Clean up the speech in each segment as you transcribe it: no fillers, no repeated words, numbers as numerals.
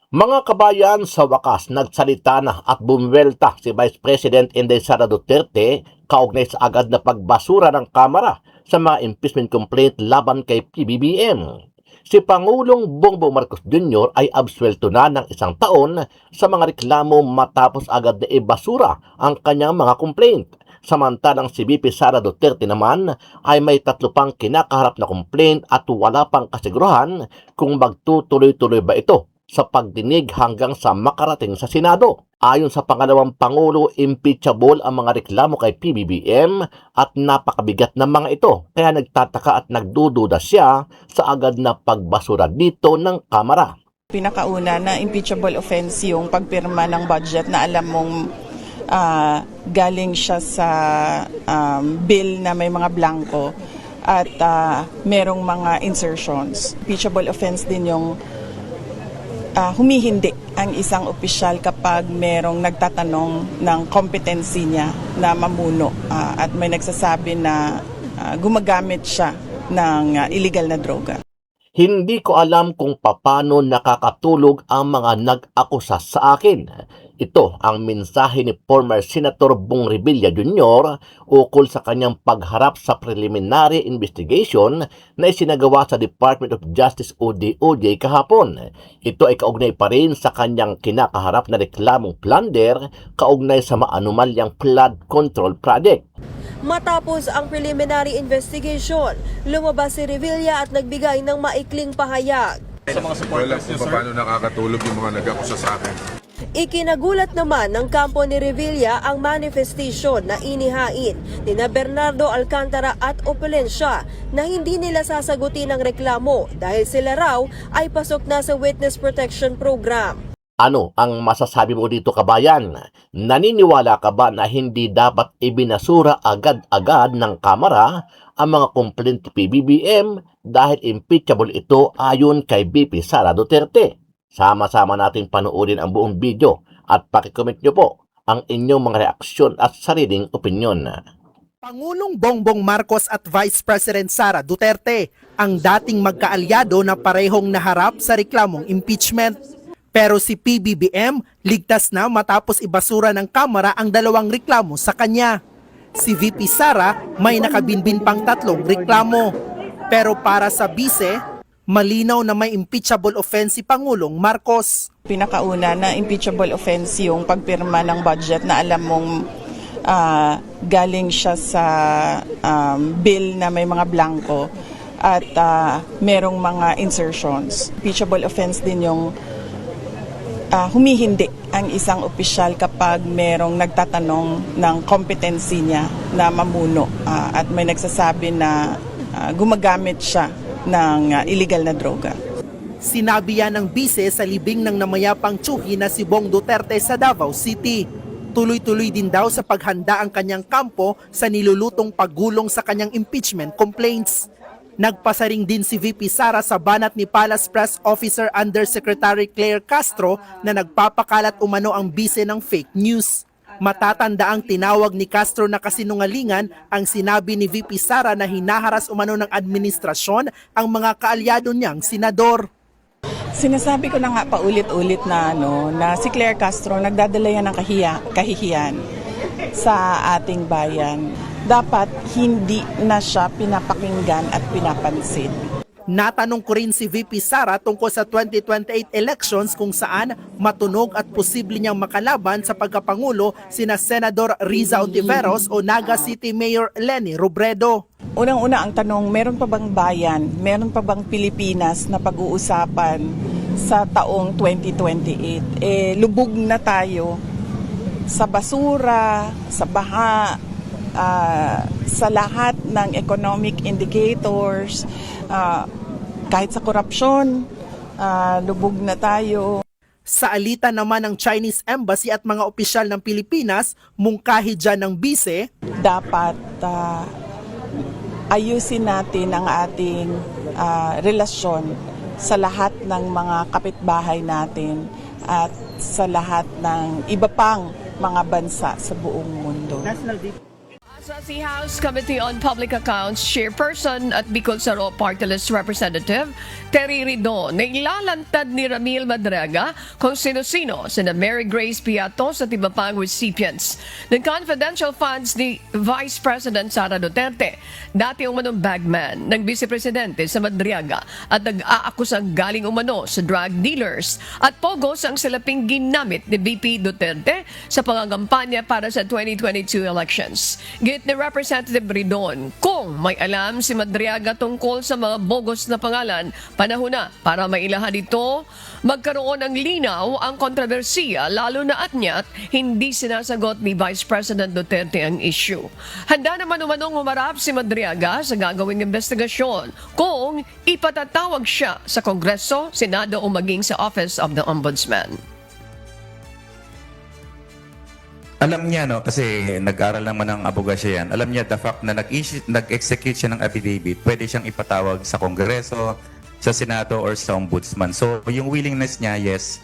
Mga kabayan, sa wakas nagsalita na at bumwelta si Vice President Inday Sara Duterte kaugnay sa agad na pagbasura ng Kamara sa mga impeachment complaint laban kay PBBM. Si Pangulong Bongbong Marcos Jr. ay absuelto na ng 1 taon sa mga reklamo matapos agad na ibasura ang kanyang mga complaint. Samantalang si VP Sara Duterte naman ay may 3 pang kinakaharap na complaint at wala pang kasiguruhan kung magtutuloy-tuloy ba ito sa pagdinig hanggang sa makarating sa Senado. Ayon sa pangalawang Pangulo, impeachable ang mga reklamo kay PBBM at napakabigat ng mga ito. Kaya nagtataka at nagdududa siya sa agad na pagbasura dito ng Kamara. Pinakauna na impeachable offense yung pagpirma ng budget na alam mong galing siya sa bill na may mga blanco at merong mga insertions. Impeachable offense din yung humihindi ang isang opisyal kapag merong nagtatanong ng competency niya na mamuno at may nagsasabi na gumagamit siya ng illegal na droga. Hindi ko alam kung paano nakakatulog ang mga nag-akusa sa akin. Ito ang mensahe ni former Senator Bong Revilla Jr. ukol sa kanyang pagharap sa preliminary investigation na isinagawa sa Department of Justice o DOJ kahapon. Ito ay kaugnay pa rin sa kanyang kinakaharap na reklamong plunder kaugnay sa maanumalyang flood control project. Matapos ang preliminary investigation, lumabas si Revilla at nagbigay ng maikling pahayag. Sa mga supporters niyo, sir? Paano nakakatulog yung mga nag-akusa sa akin? Ikinagulat naman ng kampo ni Revilla ang manifestation na inihain ni Bernardo Alcantara at Opalencia na hindi nila sasagutin ang reklamo dahil sila raw ay pasok na sa Witness Protection Program. Ano ang masasabi mo dito, kabayan? Naniniwala ka ba na hindi dapat ibinasura agad-agad ng Kamara ang mga complaint ni PBBM dahil impeachable ito ayon kay VP Sara Duterte? Sama-sama natin panuorin ang buong video at pakicomment nyo po ang inyong mga reaksyon at sariling opinyon. Pangulong Bongbong Marcos at Vice President Sara Duterte ang dating magkaalyado na parehong naharap sa reklamong impeachment. Pero si PBBM ligtas na matapos ibasura ng Kamara ang 2 reklamo sa kanya. Si VP Sara may nakabinbin pang 3 reklamo. Pero para sa bise, malinaw na may impeachable offense si Pangulong Marcos. Pinakauna na impeachable offense yung pagpirma ng budget na alam mong galing siya sa bill na may mga blanco at merong mga insertions. Impeachable offense din yung humihindi ang isang opisyal kapag merong nagtatanong ng competency niya na mamuno at may nagsasabi na gumagamit siya ng illegal na droga. Sinabi yan ng bise sa libing ng namayapang tsuhi na si Bong Duterte sa Davao City. Tuloy-tuloy din daw sa paghanda ang kanyang kampo sa nilulutong paggulong sa kanyang impeachment complaints. Nagpasaring din si VP Sara sa banat ni Palace Press Officer Undersecretary Claire Castro na nagpapakalat umano ang bise ng fake news. Matatanda ang tinawag ni Castro na kasinungalingan ang sinabi ni VP Sara na hinaharas umano ng administrasyon ang mga kaalyado niyang senador. Sinasabi ko na nga paulit-ulit na na si Claire Castro nagdadala yan ng kahihiyan sa ating bayan. Dapat hindi na siya pinapakinggan at pinapansin. Natanong ko rin si VP Sara tungkol sa 2028 elections kung saan matunog at posible niyang makalaban sa pagkapangulo sina Senador Riza Ontiveros o Naga City Mayor Leni Robredo. Unang-una ang tanong, meron pa bang bayan, meron pa bang Pilipinas na pag-uusapan sa taong 2028? Lubog na tayo sa basura, sa baha, sa lahat ng economic indicators, kahit sa korupsyon, lubog na tayo. Sa alitan naman ng Chinese Embassy at mga opisyal ng Pilipinas, mungkahi dyan ng bise, dapat ayusin natin ang ating relasyon sa lahat ng mga kapitbahay natin at sa lahat ng iba pang mga bansa sa buong mundo. Sa si House Committee on Public Accounts Chairperson at Bicol Saro Party List Representative Terry Ridon na ilalantad ni Ramil Madriaga kung sino-sino sina Mary Grace Piatos at iba pang recipients ng confidential funds ni Vice President Sara Duterte, dati umanong bagman ng Vice Presidente sa Madriaga at nag-aakusang galing umano sa drug dealers at pogos ang salaping ginamit ni VP Duterte sa pangangampanya para sa 2022 elections. Git ni Representative Ridon, kung may alam si Madriaga tungkol sa mga bogus na pangalan, panahon na para mailahan ito, magkaroon ng linaw ang kontrobersiya, lalo na at niya't hindi sinasagot ni Vice President Duterte ang issue. Handa naman umanong humarap si Madriaga sa gagawing investigasyon kung ipatatawag siya sa Kongreso, Senado o maging sa Office of the Ombudsman. Alam niya, no, kasi nag-aral naman ng abogasya yan. Alam niya, the fact na nag-execute siya ng affidavit, pwede siyang ipatawag sa Kongreso, sa Senado, or sa Ombudsman. So, yung willingness niya, yes,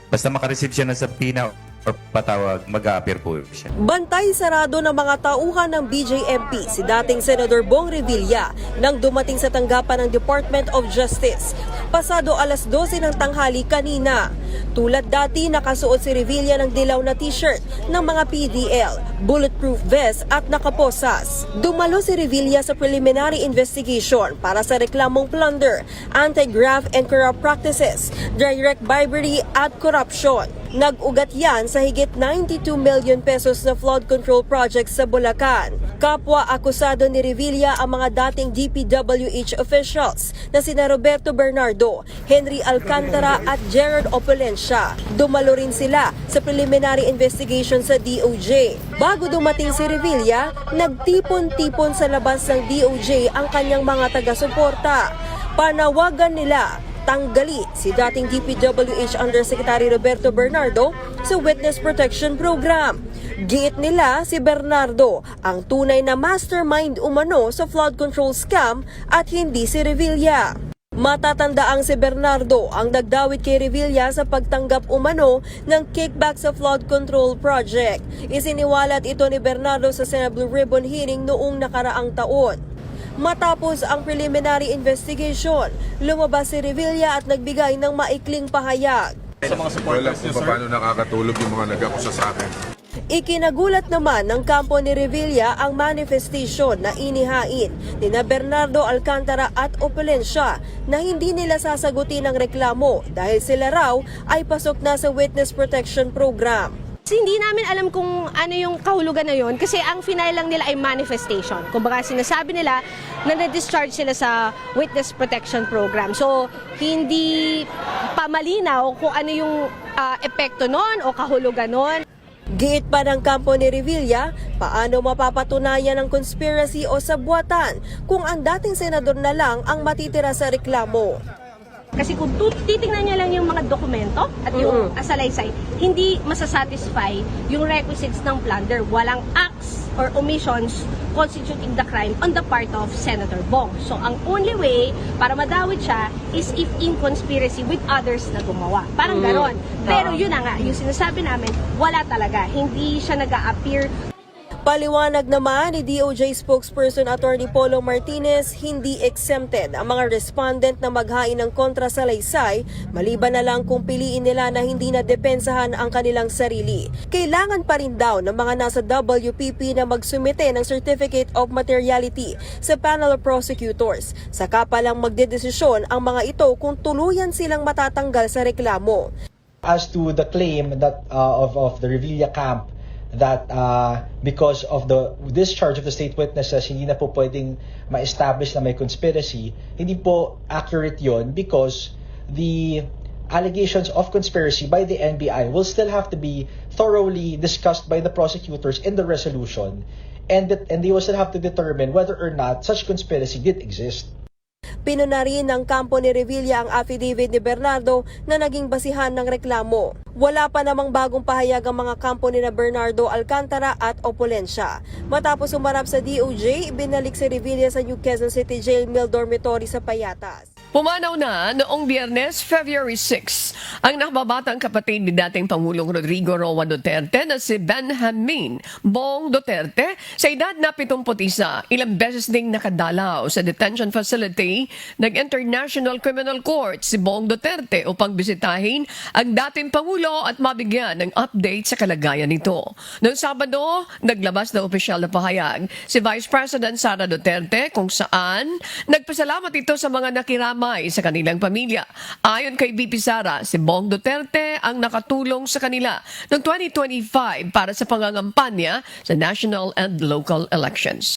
basta makareceive siya ng subpoena or patawag, mag-a-appear po siya. Bantay sarado ng mga tauhan ng BJMP si dating Senador Bong Revilla nang dumating sa tanggapan ng Department of Justice. Pasado alas 12 ng tanghali kanina. Tulad dati, nakasuot si Revilla ng dilaw na t-shirt ng mga PDL, bulletproof vest at nakaposas. Dumalo si Revilla sa preliminary investigation para sa reklamong plunder, anti-graft and corrupt practices, direct bribery at corruption. Nag-ugat yan sa higit 92 million pesos na flood control project sa Bulacan. Kapwa akusado ni Revilla ang mga dating DPWH officials na sina Roberto Bernardo, Henry Alcantara at Gerard Opulencia. Dumalo rin sila sa preliminary investigation sa DOJ. Bago dumating si Revilla, nagtipon-tipon sa labas ng DOJ ang kanyang mga taga-suporta. Panawagan nila tanggali si dating DPWH Undersecretary Roberto Bernardo sa Witness Protection Program. Giit nila si Bernardo ang tunay na mastermind umano sa flood control scam at hindi si Revilla. Matatandaang si Bernardo ang nagdawit kay Revilla sa pagtanggap umano ng kickback sa flood control project. Isiniwalat ito ni Bernardo sa Senate Blue Ribbon hearing noong nakaraang taon. Matapos ang preliminary investigation, lumabas si Revilla at nagbigay ng maikling pahayag. Sa mga supporters niyo, sir? Paano nakakatulog yung mga nag-akusa sa akin? Ikinagulat naman ng kampo ni Revilla ang manifestation na inihain ni Bernardo Alcantara at Opulencia na hindi nila sasagutin ang reklamo dahil sila raw ay pasok na sa Witness Protection Program. Hindi namin alam kung ano yung kahulugan na yun kasi ang final lang nila ay manifestation. Kumbaga sinasabi nila na na-discharge sila sa Witness Protection Program. So hindi pa malinaw kung ano yung epekto nun o kahulugan nun. Giit pa ng kampo ni Revilla, paano mapapatunayan ang conspiracy o sabwatan kung ang dating senador na lang ang matitira sa reklamo. Kasi kung titingnan niya lang yung mga dokumento at yung asalaysay, hindi masasatisfy yung requisites ng plunder. Walang acts or omissions constituting the crime on the part of Senator Bong. So ang only way para madawit siya is if in conspiracy with others na gumawa. Parang ganon. Pero yun na nga, yung sinasabi namin, wala talaga. Hindi siya nag-a-appear. Paliwanag naman ni DOJ spokesperson Attorney Polo Martinez, hindi exempted ang mga respondent na maghain ng kontrasalaysay maliban na lang kung piliin nila na hindi na depensahan ang kanilang sarili. Kailangan pa rin daw ng mga nasa WPP na magsumite ng Certificate of Materiality sa panel of prosecutors. Saka pa lang magdedesisyon ang mga ito kung tuluyan silang matatanggal sa reklamo. As to the claim that of the Revilla camp that because of the discharge of the state witnesses, hindi na po pwedeng ma-establish na may conspiracy, hindi po accurate yon because the allegations of conspiracy by the NBI will still have to be thoroughly discussed by the prosecutors in the resolution, and they will still have to determine whether or not such conspiracy did exist. Pinuna rin ng kampo ni Revilla ang affidavit ni Bernardo na naging basihan ng reklamo. Wala pa namang bagong pahayag ang mga kampo ni Bernardo Alcantara at Opulencia. Matapos umarap sa DOJ, binalik si Revilla sa New Quezon City Jail Mill Dormitory sa Payatas. Pumanaw na noong Biyernes, February 6, ang nakababatang kapatid ni dating Pangulong Rodrigo Roa Duterte na si Benjamin Bong Duterte sa edad na 71. Ilang beses ding nakadalaw sa detention facility ng International Criminal Court si Bong Duterte upang bisitahin ang dating Pangulo at mabigyan ng update sa kalagayan nito. Noong Sabado, naglabas na opisyal na pahayag si Vice President Sara Duterte kung saan nagpasalamat ito sa mga nakiramay sa kanilang pamilya. Ayon kay VP Sara, si Bong Duterte ang nakatulong sa kanila noong 2025 para sa pangangampanya sa national and local elections.